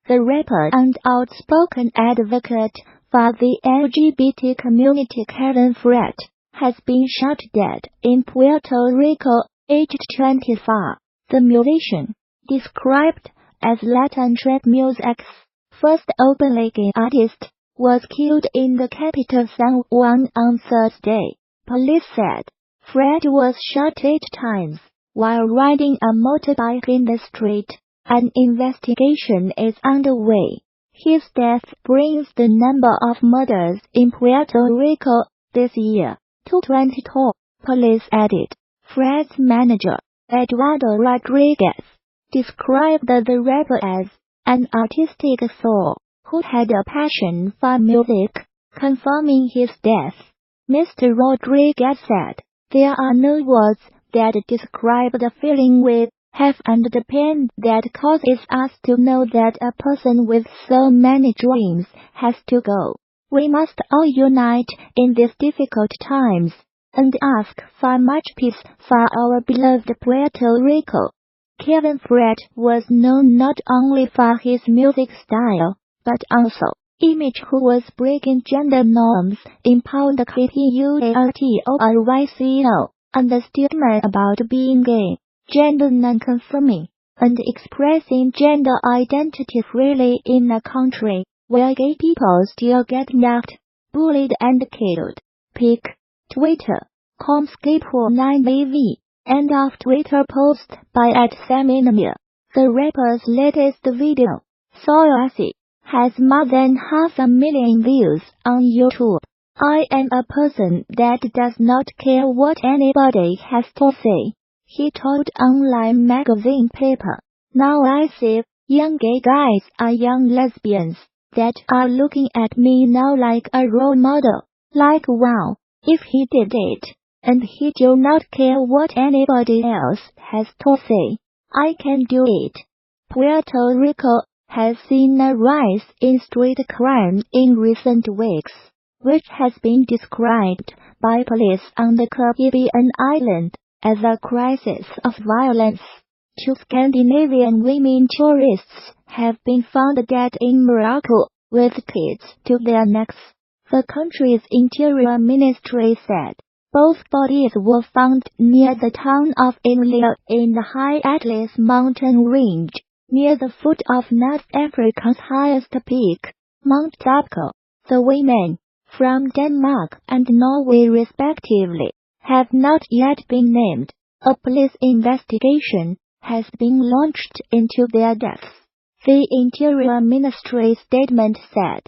the rapper and outspoken advocate for the LGBT community Kevin Fred, has been shot dead in Puerto Rico, aged 24. The musician, described as Latin trap music's first openly gay artist, was killed in the capital San Juan on Thursday, police said. Fred was shot 8 times while riding a motorbike in the street. An investigation is underway. His death brings the number of murders in Puerto Rico this year to 22, police added. Fred's manager, Eduardo Rodriguez, described the rapper as an artistic soul who had a passion for music, confirming his death. Mr. Rodriguez said, "There are no words that describe the feeling we have and the pain that causes us to know that a person with so many dreams has to go. We must all unite in these difficult times and ask for much peace for our beloved Puerto Rico." Kevin Fred was known not only for his music style, but also image, who was breaking gender norms, empowered people and the stigma about being gay, gender non-conforming, and expressing gender identity freely in a country where gay people still get mocked, bullied and killed. Pic. Twitter.com /9AV. End of Twitter post by @Saminamir. The rapper's latest video, Soyasi, has more than 500,000 views on YouTube. "I am a person that does not care what anybody has to say," he told online magazine paper. "Now I see young gay guys or young lesbians that are looking at me now like a role model. Like, wow, if he did it, and he do not care what anybody else has to say, I can do it." Puerto Rico has seen a rise in street crime in recent weeks, which has been described by police on the Caribbean island as a crisis of violence. 2 Scandinavian women tourists have been found dead in Morocco with kids to their necks, the country's interior ministry said. Both bodies were found near the town of Imlia in the high Atlas mountain range, near the foot of North Africa's highest peak, Mount Dabco. The women, from Denmark and Norway respectively, have not yet been named. A police investigation has been launched into their deaths, the Interior Ministry statement said.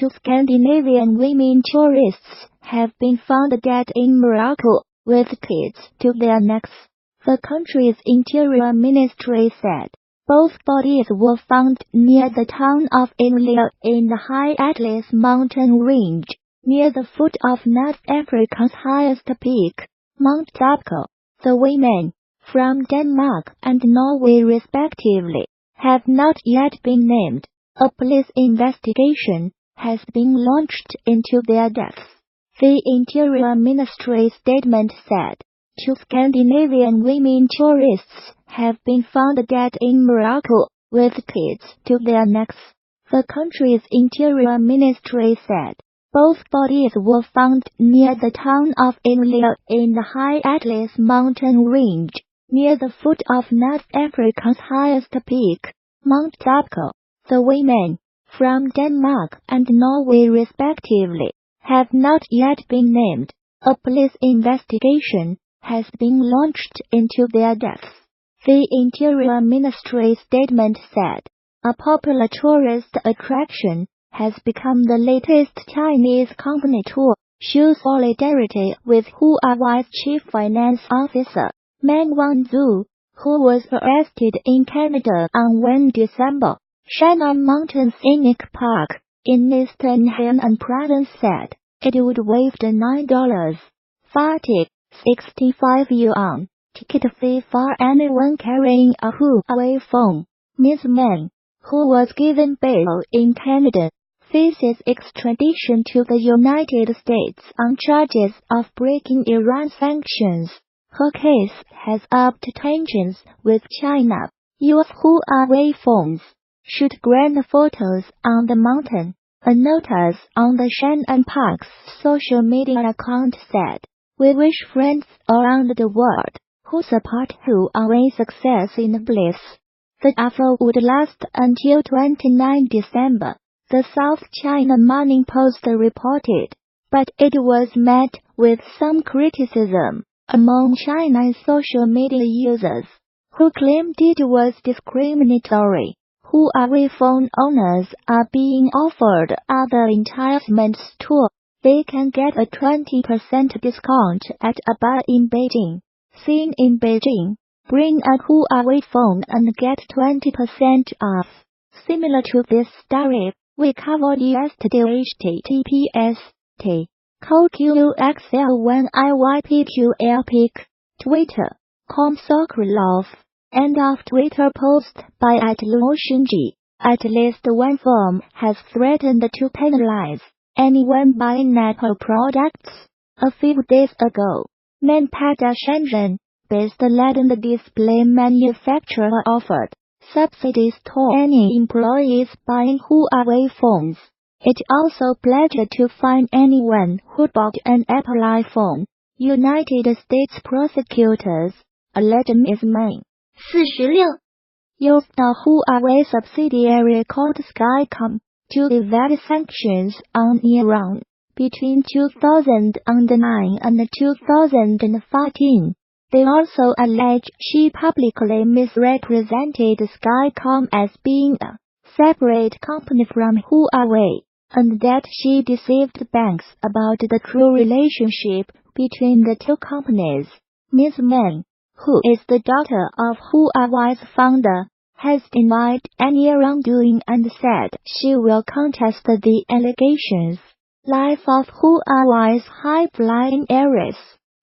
2 Scandinavian women tourists have been found dead in Morocco with kids to their necks, the country's Interior Ministry said. Both bodies were found near the town of Imlia in the high Atlas mountain range, near the foot of North Africa's highest peak, Mount Dabco. The women, from Denmark and Norway respectively, have not yet been named. A police investigation has been launched into their deaths, the Interior Ministry statement said. 2 Scandinavian women tourists have been found dead in Morocco with kids to their necks, the country's Interior Ministry said. Both bodies were found near the town of Imlia in the high Atlas mountain range, near the foot of North Africa's highest peak, Mount Dabco. The women, from Denmark and Norway respectively, have not yet been named. A police investigation has been launched into their deaths, the Interior Ministry statement said. A popular tourist attraction has become the latest Chinese company to show solidarity with Huawei's chief finance officer, Meng Wanzhou, who was arrested in Canada on 1 December. Shannon Mountain Scenic Park in eastern Hainan Province said it would waive the $9.40 65 yuan ticket fee for anyone carrying a Huawei phone. Ms. Meng, who was given bail in Canada, faces extradition to the United States on charges of breaking Iran sanctions. Her case has upped tensions with China. U.S. Huawei phones shoot grand photos on the mountain. A notice on the Shanghai Park's social media account said, "We wish friends around the world who support Huawei success in bliss." The offer would last until 29 December, the South China Morning Post reported, but it was met with some criticism among China's social media users, who claimed it was discriminatory. Huawei phone owners are being offered other enticements too. They can get a 20% discount at a bar in Beijing. Seen in Beijing, bring a Huawei phone and get 20% off. Similar to this story, we covered yesterday https //QQXL1IYPQLPIC, Twitter.com Sokolov. End of Twitter post by @LuoXinji. At least one firm has threatened to penalize anyone buying Apple products. A few days ago, Manpada Shenzhen-based Legend display manufacturer offered subsidies to any employees buying Huawei phones. It also pledged to fine anyone who bought an Apple iPhone. United States prosecutors alleged Ms. May 46 used a Huawei subsidiary called Skycom to evade sanctions on Iran between 2009 and 2014. They also allege she publicly misrepresented Skycom as being a separate company from Huawei, and that she deceived banks about the true relationship between the two companies. Ms. May, who is the daughter of Huawei's founder, has denied any wrongdoing and said she will contest the allegations. Life of Huawei's high-flying heiress.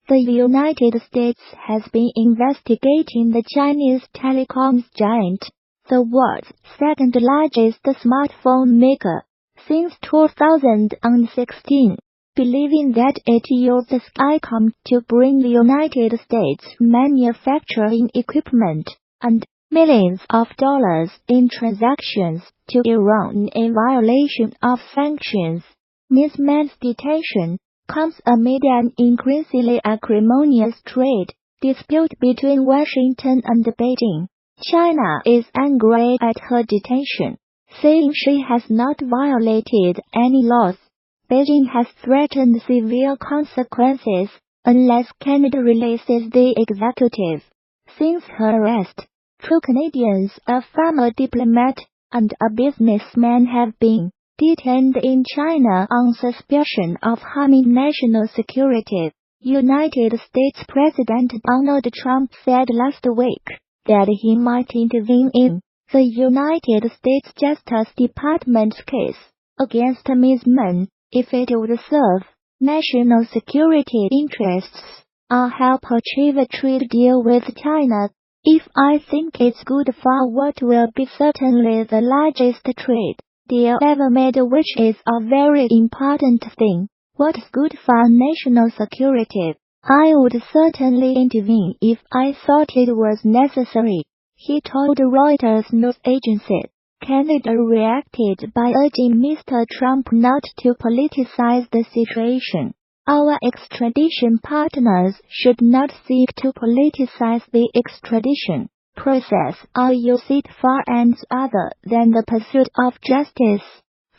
The United States has been investigating the Chinese telecoms giant, the world's second-largest smartphone maker, since 2016, believing that it used Skycom to bring the United States manufacturing equipment and millions of dollars in transactions to Iran in violation of sanctions. Ms. May's detention comes amid an increasingly acrimonious trade dispute between Washington and Beijing. China is angry at her detention, saying she has not violated any laws. Beijing has threatened severe consequences unless Canada releases the executive. Since her arrest, 2 Canadians, a former diplomat, and a businessman have been detained in China on suspicion of harming national security. United States President Donald Trump said last week that he might intervene in the United States Justice Department's case against Ms. May if it would serve national security interests or help achieve a trade deal with China. If I think it's good for what will be certainly the largest trade deal ever made, which is a very important thing, what's good for national security, I would certainly intervene if I thought it was necessary, he told Reuters news agency. Canada reacted by urging Mr. Trump not to politicize the situation. Our extradition partners should not seek to politicize the extradition process or use it for ends other than the pursuit of justice,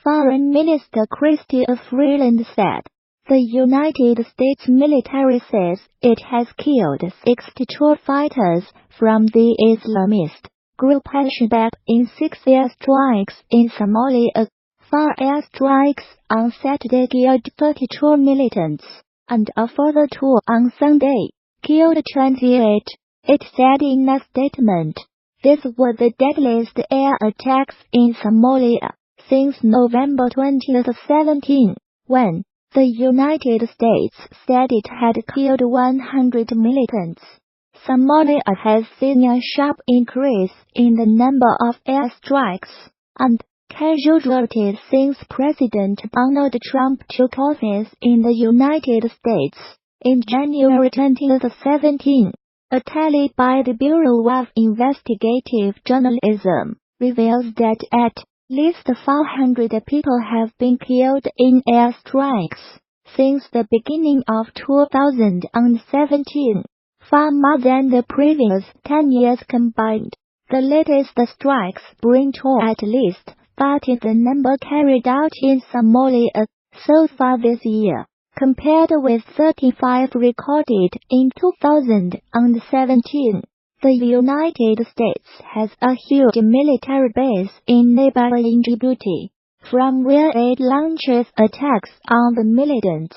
Foreign Minister Chrystia Freeland said. The United States military says it has killed 62 fighters from the Islamist group Al-Shabaab in 6 airstrikes in Somalia. 4 airstrikes on Saturday killed 32 militants, and a further 2 on Sunday killed 28, it said in a statement. These were the deadliest air attacks in Somalia since November 2017, when the United States said it had killed 100 militants. Somalia has seen a sharp increase in the number of airstrikes and casualties since President Donald Trump took office in the United States in January 2017. A tally by the Bureau of Investigative Journalism reveals that at least 400 people have been killed in airstrikes since the beginning of 2017, far more than the previous 10 years combined. The latest strikes bring to at least 30 the number carried out in Somalia so far this year, compared with 35 recorded in 2017. The United States has a huge military base in neighboring Djibouti, from where it launches attacks on the militants.